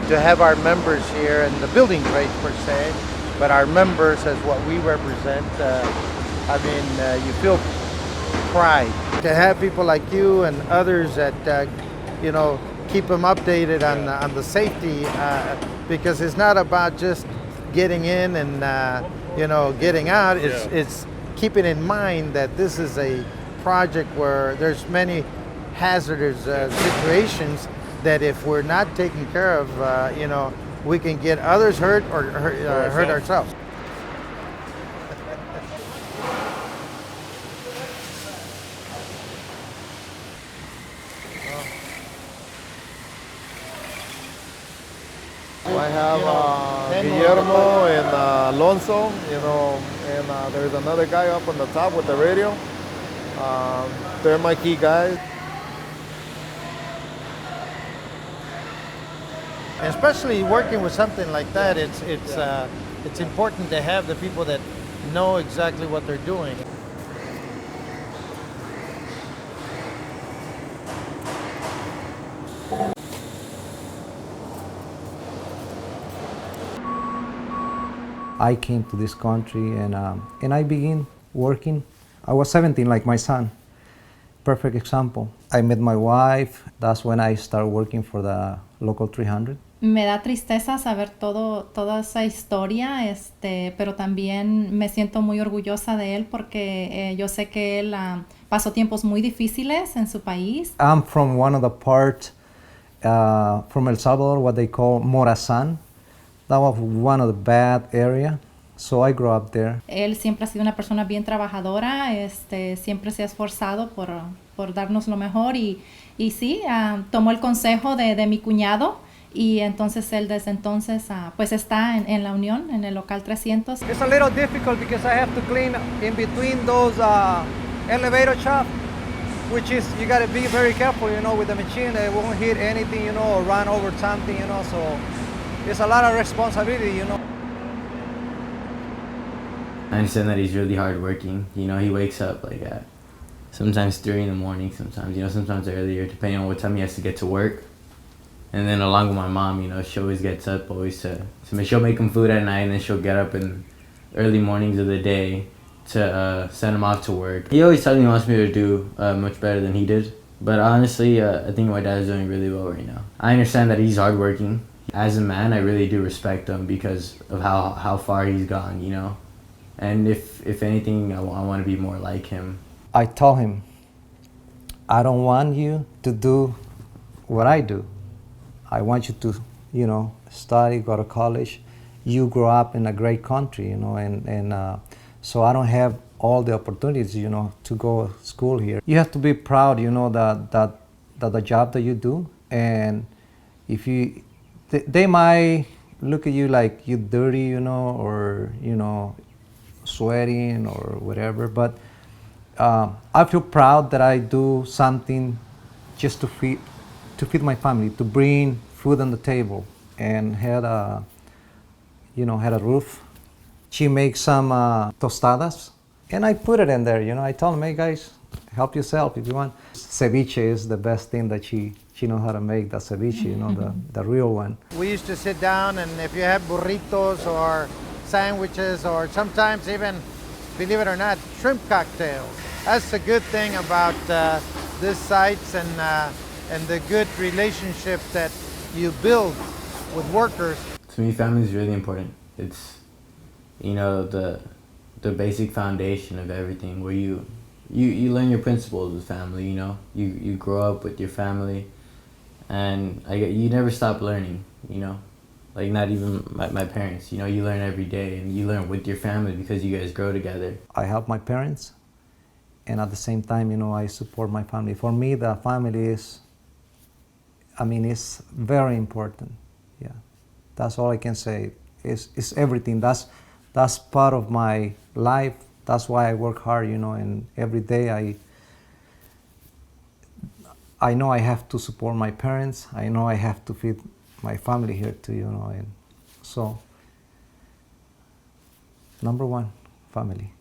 to have our members here and the building trades per se, but our members as what we represent. You feel pride to have people like you and others that keep them updated on the safety, because it's not about just getting in and getting out. It's keeping in mind that this is a project where there's many hazardous situations that if we're not taking care of, we can get others hurt or hurt ourselves. I have Guillermo and Alonso, and there's another guy up on the top with the radio. They're my key guys. Especially working with something like that, it's important to have the people that know exactly what they're doing. I came to this country and I began working. I was 17, like my son. Perfect example. I met my wife. That's when I started working for the local 300. Me da tristeza saber toda esa historia, pero también me siento muy orgullosa de él porque yo sé que él pasó tiempos muy difíciles en su país. I'm from one of the parts from El Salvador, what they call Morazán. That was one of the bad area, so I grew up there. Él siempre ha sido una persona bien trabajadora, siempre se ha esforzado por darnos lo mejor y sí, tomó el consejo de mi cuñado y entonces él desde entonces pues está en la Unión, en el local 300. It's a little difficult because I have to clean in between those elevator shafts, which is you got to be very careful, with the machine. It won't hit anything, or run over something, so it's a lot of responsibility, I understand that he's really hardworking. He wakes up sometimes 3 in the morning, sometimes earlier, depending on what time he has to get to work. And then along with my mom, she always gets up she'll make him food at night, and then she'll get up in early mornings of the day to send him off to work. He always tells me he wants me to do much better than he did. But honestly, I think my dad is doing really well right now. I understand that he's hardworking. As a man, I really do respect him because of how far he's gone, And if anything, I want to be more like him. I told him, I don't want you to do what I do. I want you to, study, go to college. You grow up in a great country, and so I don't have all the opportunities, to go to school here. You have to be proud, that the job that you do, and if they might look at you like you're dirty, or sweating or whatever, but I feel proud that I do something just to feed my family, to bring food on the table, and had a roof. She makes some tostadas, and I put it in there. I told them, hey guys, help yourself if you want. Ceviche is the best thing that she knows how to make, the ceviche, the real one. We used to sit down, and if you have burritos or sandwiches, or sometimes even, believe it or not, shrimp cocktails. That's the good thing about this sites and the good relationship that you build with workers. To me, family is really important. It's the basic foundation of everything, where you learn your principles with family. You grow up with your family, and you never stop learning. Not even my parents. You learn every day, and you learn with your family because you guys grow together. I help my parents, and at the same time, I support my family. For me, the family is very important. Yeah, that's all I can say. It's everything. That's part of my life. That's why I work hard, and every day I know I have to support my parents. I know I have to feed my family here too, and so number one, family.